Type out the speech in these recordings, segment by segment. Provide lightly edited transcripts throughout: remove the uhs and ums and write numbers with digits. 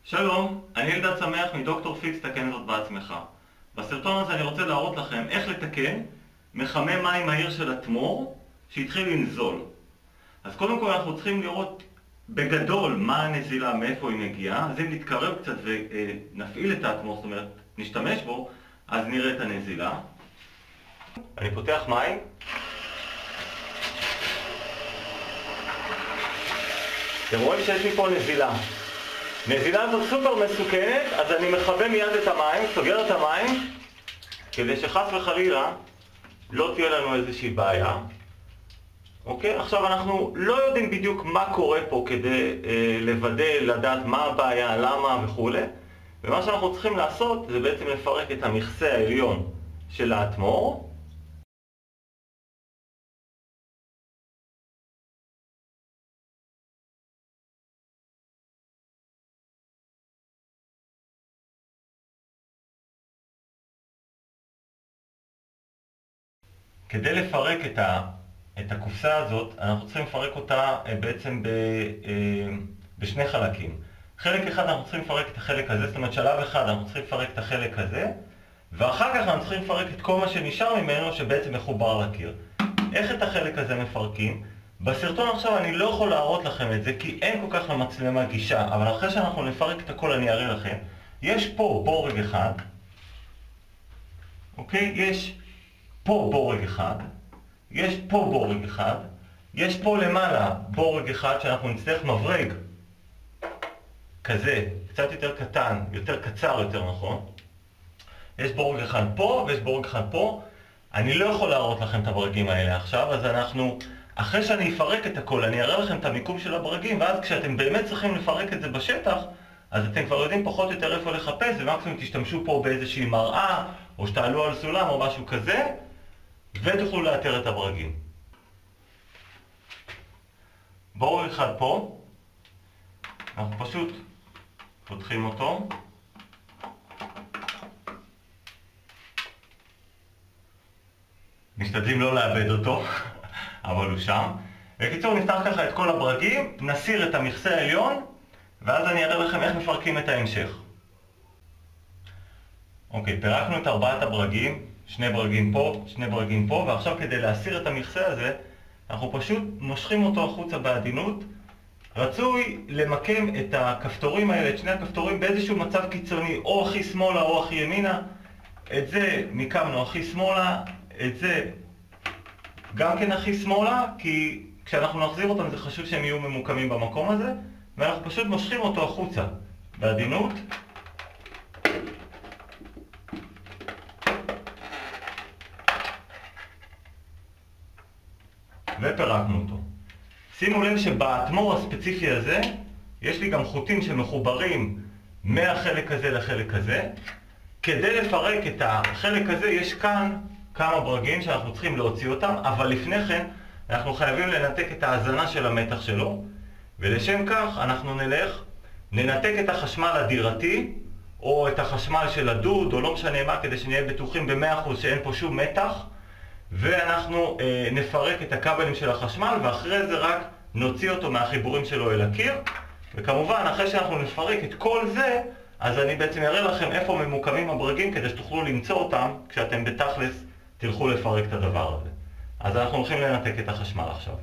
שלום, אני אלדד שמח מדוקטור פיקס תקן זאת בעצמך. בסרטון הזה אני רוצה להראות לכם איך לתקן מחמם מים מהיר של התמור שהתחיל לנזול. אז קודם כל אנחנו צריכים לראות בגדול מה הנזילה, מאיפה היא מגיעה. אז אם נתקרב קצת ונפעיל את התמור, זאת אומרת נשתמש בו, אז נראה את הנזילה. אני פותח מים. אתם רואים שיש לי פה נזילה. נזילה הזאת סופר מסוכנת, אז אני מכבה מיד את המים, סוגר את המים, כדי שחס וחלילה לא תהיה לנו איזושהי בעיה. אוקיי? עכשיו אנחנו לא יודעים בדיוק מה קורה פה כדי לוודא, לדעת מה הבעיה, למה וכו'. ומה שאנחנו צריכים לעשות זה בעצם לפרק את המכסה העליון של התמור. כדי לפרק את הקופסה הזאת, אנחנו צריכים לפרק אותה בעצם בשני חלקים. חלק אחד אנחנו צריכים לפרק את החלק הזה, זאת אומרת שלב אחד אנחנו צריכים לפרק את החלק הזה, ואחר כך אנחנו צריכים לפרק את כל מה שנשאר ממנו שבעצם מחובר לקיר. איך את החלק הזה מפרקים? בסרטון עכשיו אני לא יכול להראות לכם את זה כי אין כל כך למצלמה גישה, אבל אחרי שאנחנו נפרק את הכל אני אראה לכם. יש פה בורג אחד, אוקיי? יש פה בורג אחד, יש פה בורג אחד, יש פה למעלה בורג אחד שאנחנו נצטרך מברג כזה, קצת יותר קטן, יותר קצר יותר נכון. יש בורג אחד פה ויש בורג אחד פה. אני לא יכול להראות לכם את הברגים האלה עכשיו, אז אנחנו, אחרי שאני אפרק את הכל, אני אראה לכם את המיקום של הברגים, ואז כשאתם באמת צריכים לפרק את זה בשטח, אז אתם כבר יודעים פחות או יותר איפה לחפש, ומקסימום תשתמשו פה באיזושהי מראה, או שתעלו על סולם או משהו כזה, ותוכלו לאתר את הברגים. בורג אחד פה, אנחנו פשוט פותחים אותו. משתדלים לא לאבד אותו, אבל הוא שם. בקיצור, נפתח ככה את כל הברגים, נסיר את המכסה העליון, ואז אני אראה לכם איך מפרקים את ההמשך. אוקיי, פירקנו את ארבעת הברגים, שני ברגים פה, שני ברגים פה, ועכשיו כדי להסיר את המכסה הזה, אנחנו פשוט מושכים אותו החוצה בעדינות. רצוי למקם את הכפתורים האלה, את שני הכפתורים, באיזשהו מצב קיצוני, או הכי שמאלה או הכי ימינה. את זה מיקמנו הכי שמאלה, את זה גם כן הכי שמאלה, כי כשאנחנו נחזיר אותם זה חשוב שהם יהיו ממוקמים במקום הזה, ואנחנו פשוט מושכים אותו החוצה בעדינות. ופרקנו אותו. שימו לב שבתמור הספציפי הזה יש לי גם חוטים שמחוברים מהחלק הזה לחלק הזה. כדי לפרק את החלק הזה יש כאן כמה ברגים שאנחנו צריכים להוציא אותם, אבל לפני כן אנחנו חייבים לנתק את ההזנה של המתח שלו, ולשם כך אנחנו ננתק את החשמל הדירתי או את החשמל של הדוד או לא משנה מה, כדי שנהיה בטוחים ב100% שאין פה שום מתח, ואנחנו נפרק את הכבלים של החשמל, ואחרי זה רק נוציא אותו מהחיבורים שלו אל הקיר. וכמובן אחרי שאנחנו נפרק את כל זה, אז אני בעצם אראה לכם איפה ממוקמים הברגים כדי שתוכלו למצוא אותם כשאתם בתכלס תלכו לפרק את הדבר הזה. אז אנחנו הולכים לנתק את החשמל עכשיו.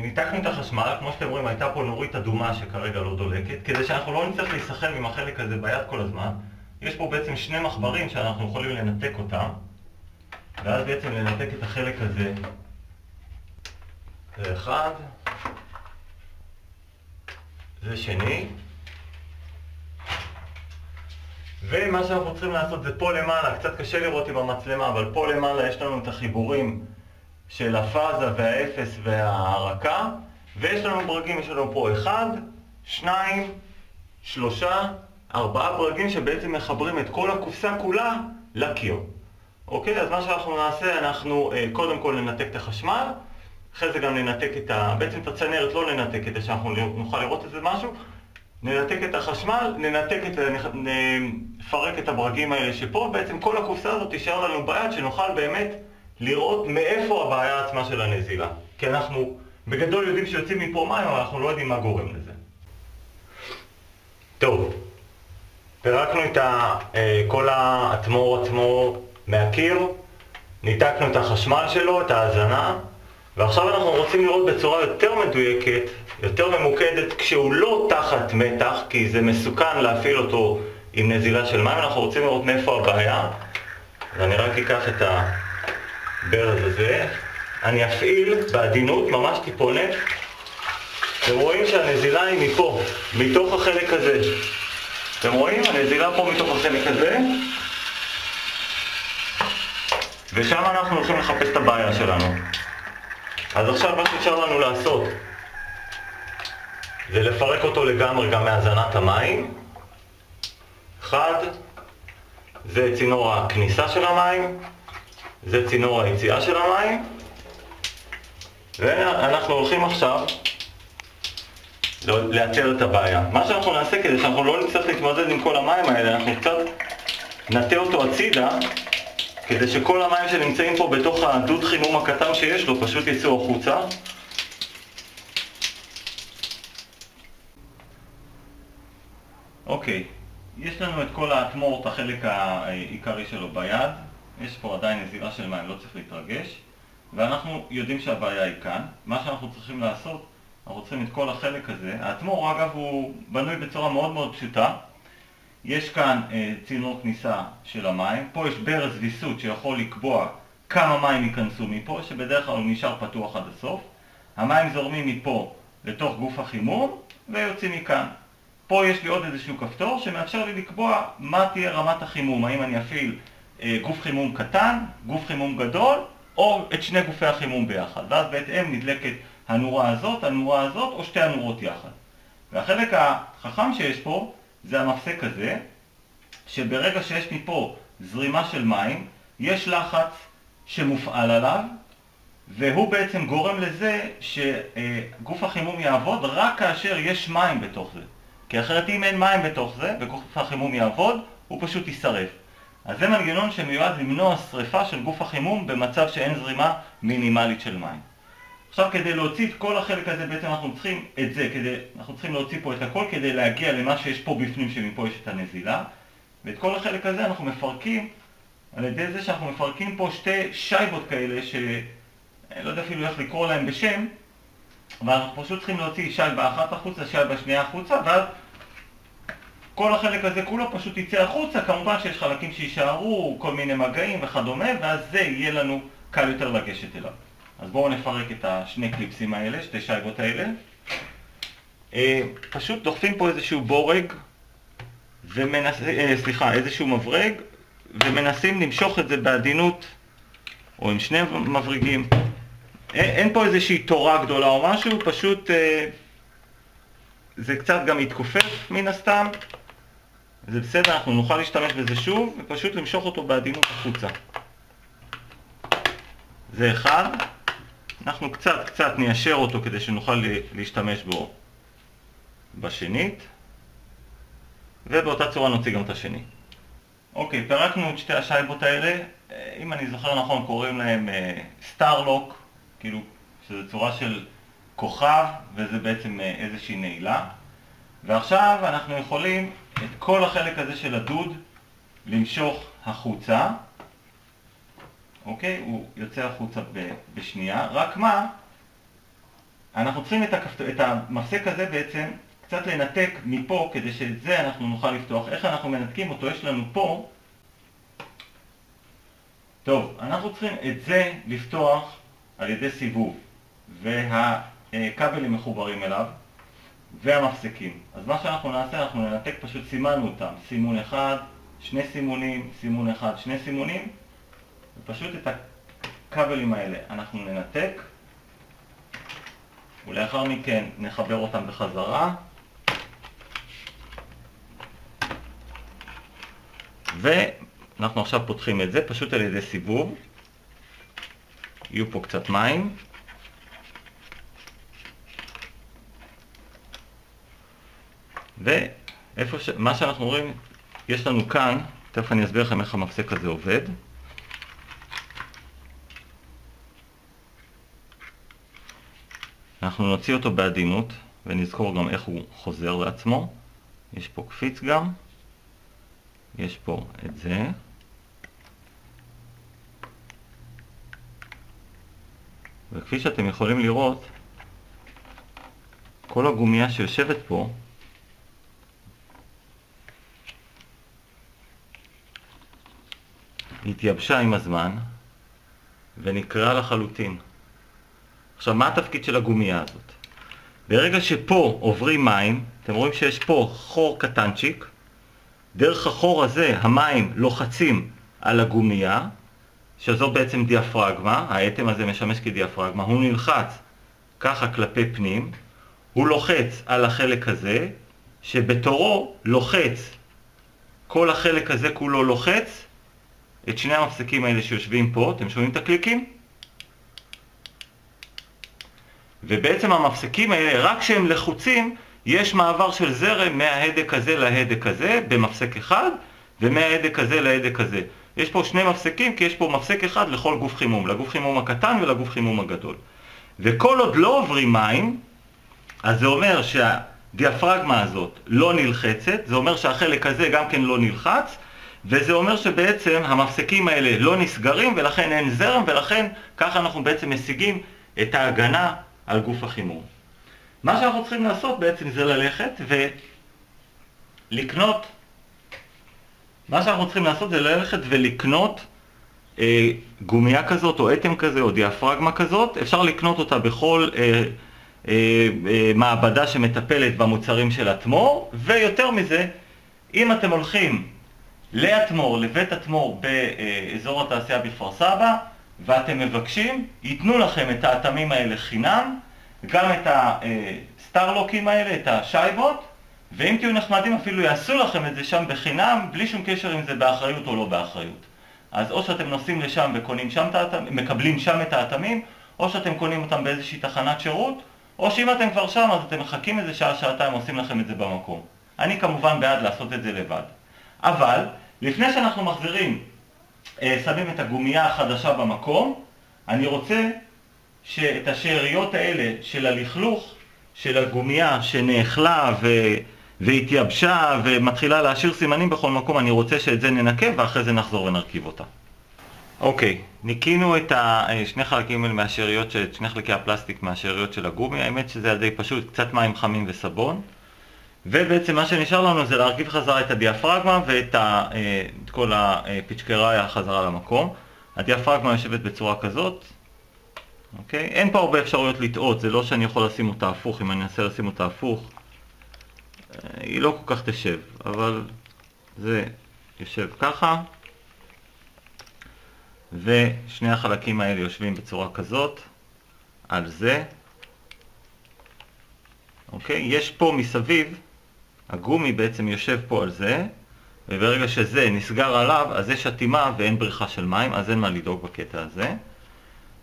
ניתקנו את החשמל, כמו שאתם רואים הייתה פה נורית אדומה שכרגע לא דולקת. כדי שאנחנו לא נצטרך להיסחב עם החלק הזה ביד כל הזמן, יש פה בעצם שני מחברים שאנחנו יכולים לנתק אותם, ואז בעצם לנתק את החלק הזה. זה אחד, זה שני, ומה שאנחנו צריכים לעשות זה פה למעלה, קצת קשה לראות עם המצלמה, אבל פה למעלה יש לנו את החיבורים של הפאזה והאפס וההרקה, ויש לנו ברגים, יש לנו פה 1, 2, 3, 4 ברגים שבעצם מחברים את כל הקופסה כולה לקיר. אוקיי, אז מה שאנחנו נעשה, אנחנו קודם כל ננתק את החשמל, אחרי זה גם ננתק בעצם את הצנרת, לא ננתק כדי שאנחנו נוכל לראות את זה משהו, ננתק את החשמל, נפרק את הברגים האלה שפה, בעצם כל הקופסה הזאת תישאר לנו ביד שנוכל באמת לראות מאיפה הבעיה עצמה של הנזילה. כי אנחנו בגדול יודעים שיוצאים מפה מים, אבל אנחנו לא יודעים מה גורם לזה. טוב, פירקנו את כל האטמור עצמו מהקיר, ניתקנו את החשמל שלו, את ההזנה, ועכשיו אנחנו רוצים לראות בצורה יותר מדויקת, יותר ממוקדת, כשהוא לא תחת מתח, כי זה מסוכן להפעיל אותו עם נזילה של מים. אנחנו רוצים לראות מאיפה הבעיה. אז אני רק אקח את הברז הזה, אני אפעיל בעדינות, ממש טיפונת. אתם רואים שהנזילה היא מפה, מתוך החלק הזה. אתם רואים? הנזילה פה מתוך החלק הזה. ושם אנחנו הולכים לחפש את הבעיה שלנו. אז עכשיו מה שאפשר לנו לעשות זה לפרק אותו לגמרי גם מהזנת המים. אחד, זה צינור הכניסה של המים, זה צינור היציאה של המים, ואנחנו הולכים עכשיו לאתר את הבעיה. מה שאנחנו נעשה כדי שאנחנו לא נצטרך להתמודד עם כל המים האלה, אנחנו קצת נטה אותו הצידה, כדי שכל המים שנמצאים פה בתוך הדוד חימום הקטן שיש לו פשוט יצאו החוצה. אוקיי, יש לנו את כל האטמור, את החלק העיקרי שלו ביד. יש פה עדיין נזילה של מים, לא צריך להתרגש. ואנחנו יודעים שהבעיה היא כאן. מה שאנחנו צריכים לעשות, אנחנו צריכים את כל החלק הזה. האטמור, אגב, הוא בנוי בצורה מאוד מאוד פשוטה. יש כאן צינור כניסה של המים. פה יש ברז ויסות שיכול לקבוע כמה מים ייכנסו מפה, שבדרך כלל הוא נשאר פתוח עד הסוף. המים זורמים מפה לתוך גוף החימום ויוצאים מכאן. פה יש לי עוד איזשהו כפתור שמאפשר לי לקבוע מה תהיה רמת החימום. האם אני אפעיל גוף חימום קטן, גוף חימום גדול, או את שני גופי החימום ביחד. ואז בהתאם נדלקת הנורה הזאת, הנורה הזאת, או שתי הנורות יחד. והחלק החכם שיש פה זה המפסק הזה, שברגע שיש מפה זרימה של מים, יש לחץ שמופעל עליו, והוא בעצם גורם לזה שגוף החימום יעבוד רק כאשר יש מים בתוך זה. כי אחרת אם אין מים בתוך זה, וגוף החימום יעבוד, הוא פשוט יישרף. אז זה מנגנון שמיועד למנוע שריפה של גוף החימום במצב שאין זרימה מינימלית של מים. עכשיו כדי להוציא את כל החלק הזה, בעצם אנחנו צריכים את זה, אנחנו צריכים להוציא פה את הכל כדי להגיע למה שיש פה בפנים, שמפה יש את הנזילה. ואת כל החלק הזה אנחנו מפרקים על ידי זה שאנחנו מפרקים פה שתי שייבות כאלה, שאני לא יודע אפילו איך לקרוא להם בשם, אבל אנחנו פשוט צריכים להוציא שייבה אחת החוצה, שייבה שנייה החוצה, ואז כל החלק הזה כולו פשוט יצא החוצה. כמובן שיש חלקים שישארו, כל מיני מגעים וכדומה, ואז זה יהיה לנו קל יותר לגשת אליו. אז בואו נפרק את השני קליפסים האלה, שתי שייבות האלה. פשוט דוחפים פה איזשהו בורג, איזשהו מברג, ומנסים למשוך את זה בעדינות, או עם שני מברגים. אין פה איזושהי תורה גדולה או משהו, פשוט זה קצת גם יתכופף מן הסתם. זה בסדר, אנחנו נוכל להשתמש בזה שוב, ופשוט למשוך אותו בעדינות החוצה. זה אחד. אנחנו קצת ניישר אותו כדי שנוכל להשתמש בו בשנית, ובאותה צורה נוציא גם את השני. אוקיי, פירקנו את שתי השייבות האלה. אם אני זוכר נכון קוראים להם סטארלוק, כאילו שזו צורה של כוכב, וזה בעצם איזושהי נעילה. ועכשיו אנחנו יכולים את כל החלק הזה של הדוד למשוך החוצה. אוקיי, הוא יוצא החוצה בשנייה. רק מה, אנחנו צריכים את המפסק הזה בעצם קצת לנתק מפה, כדי שאת זה אנחנו נוכל לפתוח. איך אנחנו מנתקים אותו? יש לנו פה. טוב, אנחנו צריכים את זה לפתוח על ידי סיבוב, והכבלים מחוברים אליו, והמפסקים. אז מה שאנחנו נעשה, אנחנו ננתק, פשוט סימנו אותם. סימון אחד, שני סימונים, סימון אחד, שני סימונים, ופשוט את הכבלים האלה אנחנו ננתק, ולאחר מכן נחבר אותם בחזרה, ואנחנו עכשיו פותחים את זה פשוט על ידי סיבוב. יהיו פה קצת מים. ואיפה מה שאנחנו רואים, יש לנו כאן, תכף אני אסביר לכם איך המפסק הזה עובד. אנחנו נוציא אותו בעדינות, ונזכור גם איך הוא חוזר לעצמו. יש פה קפיץ גם, יש פה את זה, וכפי שאתם יכולים לראות, כל הגומייה שיושבת פה התייבשה עם הזמן ונקרעה לחלוטין. עכשיו, מה התפקיד של הגומייה הזאת? ברגע שפה עוברים מים, אתם רואים שיש פה חור קטנצ'יק, דרך החור הזה המים לוחצים על הגומייה, שזו בעצם דיאפרגמה, האטם הזה משמש כדיאפרגמה, הוא נלחץ ככה כלפי פנים, הוא לוחץ על החלק הזה, שבתורו לוחץ, כל החלק הזה כולו לוחץ, את שני המפסקים האלה שיושבים פה, אתם שומעים את הקליקים? ובעצם המפסקים האלה, רק כשהם לחוצים, יש מעבר של זרם מההדק הזה להדק הזה, במפסק אחד, ומההדק הזה להדק הזה. יש פה שני מפסקים, כי יש פה מפסק אחד לכל גוף חימום, לגוף חימום הקטן ולגוף חימום הגדול. וכל עוד לא עוברים מים, אז זה אומר שהדיאפרגמה הזאת לא נלחצת, זה אומר שהחלק הזה גם כן לא נלחץ, וזה אומר שבעצם המפסקים האלה לא נסגרים, ולכן אין זרם, ולכן ככה אנחנו בעצם משיגים את ההגנה על גוף החימום. מה שאנחנו צריכים לעשות בעצם זה ללכת ולקנות, גומייה כזאת או אטם כזה או דיאפרגמה כזאת. אפשר לקנות אותה בכל מעבדה שמטפלת במוצרים של התמור, ויותר מזה, אם אתם הולכים להתמור, לבית התמור באזור התעשייה בכפר סבא, ואתם מבקשים, ייתנו לכם את האטמים האלה חינם, גם את הסטארלוקים האלה, את השייבות, ואם תהיו נחמדים אפילו יעשו לכם את זה שם בחינם, בלי שום קשר אם זה באחריות או לא באחריות. אז או שאתם נוסעים לשם וקונים שם את האטמים, מקבלים שם את האטמים, או שאתם קונים אותם באיזושהי תחנת שירות, או שאם אתם כבר שם אז אתם מחכים איזה שעה, שעתיים, עושים לכם את זה במקום. אני כמובן בעד לעשות את זה לבד. אבל לפני שאנחנו מחזירים, שמים את הגומייה החדשה במקום, אני רוצה שאת השאריות האלה של הלכלוך, של הגומייה שנאכלה והתייבשה ומתחילה להשאיר סימנים בכל מקום, אני רוצה שאת זה ננקה ואחרי זה נחזור ונרכיב אותה. אוקיי, ניקינו את שני חלקים האלה מהשאריות, שני חלקי הפלסטיק מהשאריות של הגומי. האמת שזה די פשוט, קצת מים חמים וסבון. ובעצם מה שנשאר לנו זה להרכיב חזרה את הדיאפרגמה ואת כל הפיצ'קריה חזרה למקום. הדיאפרגמה יושבת בצורה כזאת. אוקיי? אין פה הרבה אפשרויות לטעות, זה לא שאני יכול לשים אותה הפוך, אם אני אנסה לשים אותה הפוך היא לא כל כך תשב, אבל זה יושב ככה, ושני החלקים האלה יושבים בצורה כזאת על זה. אוקיי? יש פה מסביב, הגומי בעצם יושב פה על זה, וברגע שזה נסגר עליו, אז יש שתימה ואין בריחה של מים, אז אין מה לדאוג בקטע הזה.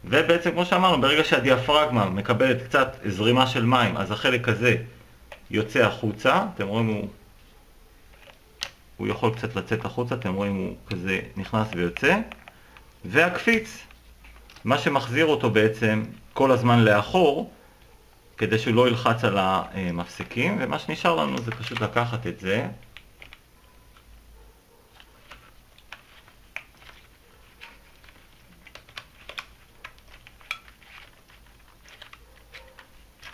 ובעצם כמו שאמרנו, ברגע שהדיאפרגמה מקבלת קצת זרימה של מים, אז החלק הזה יוצא החוצה. אתם רואים, הוא יכול קצת לצאת החוצה, אתם רואים הוא כזה נכנס ויוצא. והקפיץ, מה שמחזיר אותו בעצם כל הזמן לאחור, כדי שהוא לא ילחץ על המפסקים, ומה שנשאר לנו זה פשוט לקחת את זה,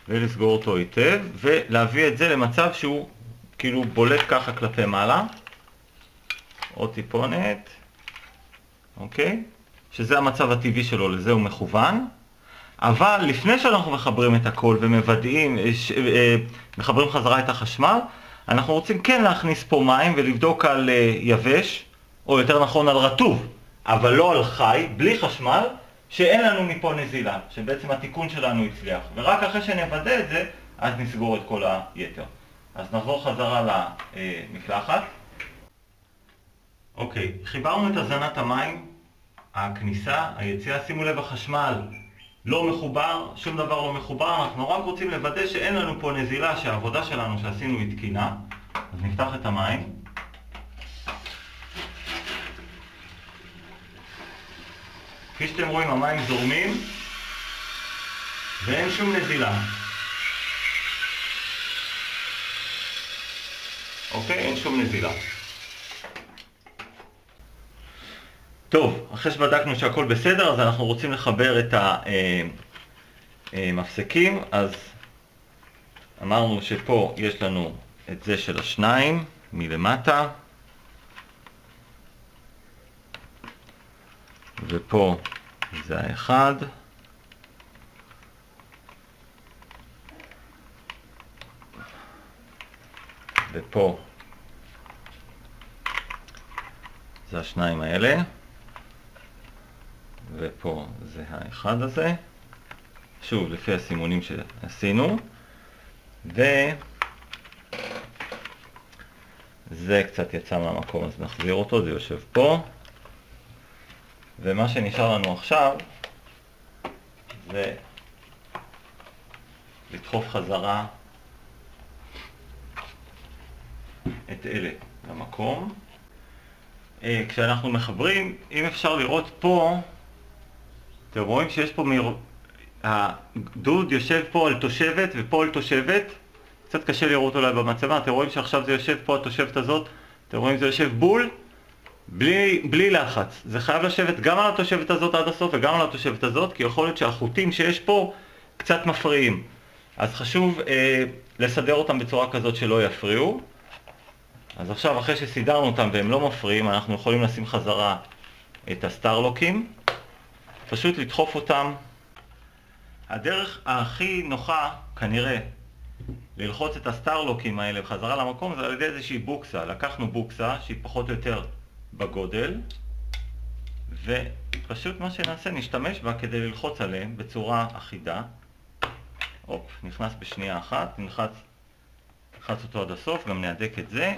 ולסגור אותו היטב, ולהביא את זה למצב שהוא כאילו בולט ככה כלפי מעלה, עוד טיפונת, אוקיי? שזה המצב הטבעי שלו, לזה הוא מכוון. אבל לפני שאנחנו מחברים את הכל ומוודאים, מחברים חזרה את החשמל, אנחנו רוצים כן להכניס פה מים ולבדוק על יבש, או יותר נכון על רטוב, אבל לא על חי, בלי חשמל, שאין לנו מפה נזילה, שבעצם התיקון שלנו הצליח. ורק אחרי שנוודא את זה, אז נסגור את כל היתר. אז נחזור חזרה למקלחת. אוקיי, חיברנו את הזנת המים, הכניסה, היציאה, שימו לב החשמל לא מחובר, שום דבר לא מחובר, אנחנו רק רוצים לוודא שאין לנו פה נזילה, שהעבודה שלנו שעשינו היא תקינה. אז נפתח את המים. כפי שאתם רואים המים זורמים ואין שום נזילה. אוקיי? אין שום נזילה. טוב, אחרי שבדקנו שהכל בסדר, אז אנחנו רוצים לחבר את המפסקים. אז אמרנו שפה יש לנו את זה של השניים מלמטה, ופה זה האחד, ופה זה השניים האלה, ופה זה האחד הזה, שוב לפי הסימונים שעשינו, וזה קצת יצא מהמקום, אז נחזיר אותו, זה יושב פה, ומה שנשאר לנו עכשיו זה לדחוף חזרה את אלה למקום. כשאנחנו מחברים, אם אפשר לראות פה, אתם רואים שיש פה הדוד יושב פה על תושבת ופה על תושבת. קצת קשה לראות אולי במצלמה, אתם רואים שעכשיו זה יושב פה התושבת הזאת, אתם רואים זה יושב בול, בלי לחץ. זה חייב לשבת גם על התושבת הזאת עד הסוף וגם על התושבת הזאת, כי יכול להיות שהחוטים שיש פה קצת מפריעים. אז חשוב לסדר אותם בצורה כזאת שלא יפריעו. אז עכשיו אחרי שסידרנו אותם והם לא מפריעים, אנחנו יכולים לשים חזרה את הסטארלוקים, פשוט לדחוף אותם. הדרך הכי נוחה כנראה ללחוץ את הסטארלוקים האלה בחזרה למקום זה על ידי איזושהי בוקסה. לקחנו בוקסה שהיא פחות או יותר בגודל, ופשוט מה שנעשה, נשתמש בה כדי ללחוץ עליהם בצורה אחידה. הופ, נכנס בשנייה אחת, נלחץ אותו עד הסוף, גם נהדק את זה,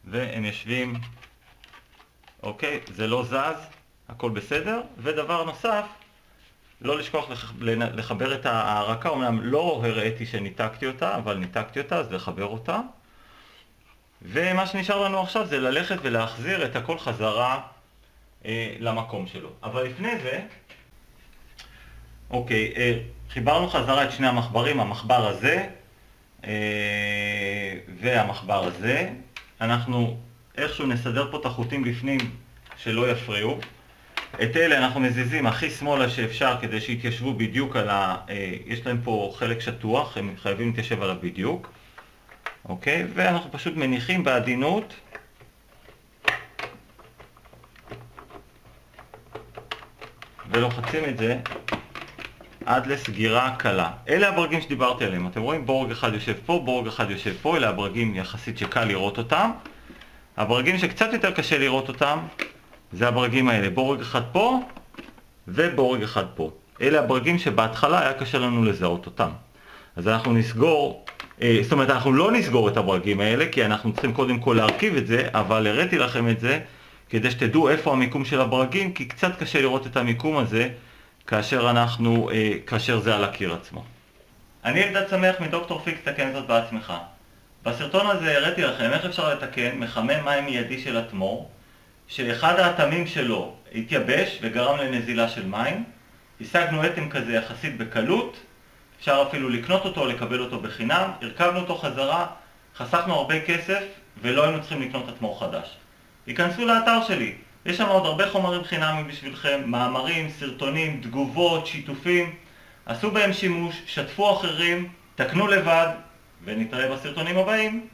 והם יושבים, אוקיי, זה לא זז, הכל בסדר. ודבר נוסף, לא לשכוח לחבר את ההרקה. אומנם לא הראיתי שניתקתי אותה, אבל ניתקתי אותה, אז לחבר אותה. ומה שנשאר לנו עכשיו זה ללכת ולהחזיר את הכל חזרה למקום שלו. אבל לפני זה, אוקיי, חיברנו חזרה את שני המחברים, המחבר הזה והמחבר הזה. אנחנו איכשהו נסדר פה את החוטים בפנים שלא יפריעו. את אלה אנחנו מזיזים הכי שמאלה שאפשר כדי שיתיישבו בדיוק על יש להם פה חלק שטוח, הם חייבים להתיישב עליו בדיוק. אוקיי, ואנחנו פשוט מניחים בעדינות ולוחצים את זה עד לסגירה קלה. אלה הברגים שדיברתי עליהם. אתם רואים, בורג אחד יושב פה, בורג אחד יושב פה. אלה הברגים יחסית שקל לראות אותם. הברגים שקצת יותר קשה לראות אותם זה הברגים האלה, בורג אחד פה ובורג אחד פה. אלה הברגים שבהתחלה היה קשה לנו לזהות אותם. אז אנחנו נסגור, זאת אומרת אנחנו לא נסגור את הברגים האלה, כי אנחנו צריכים קודם כל להרכיב את זה, אבל הראיתי לכם את זה כדי שתדעו איפה המיקום של הברגים, כי קצת קשה לראות את המיקום הזה כאשר זה על הקיר עצמו. אני אלדד שמח מדוקטור פיקס, תקן זאת בעצמך. בסרטון הזה הראיתי לכם איך אפשר לתקן מחמם מים מיידי של התמור, שאחד האטמים שלו התייבש וגרם לנזילה של מים. השגנו אטם כזה יחסית בקלות, אפשר אפילו לקנות אותו או לקבל אותו בחינם. הרכבנו אותו חזרה, חסכנו הרבה כסף ולא היינו צריכים לקנות התמור חדש. היכנסו לאתר שלי, יש שם עוד הרבה חומרים חינמיים בשבילכם, מאמרים, סרטונים, תגובות, שיתופים. עשו בהם שימוש, שתפו אחרים, תקנו לבד, ונתראה בסרטונים הבאים.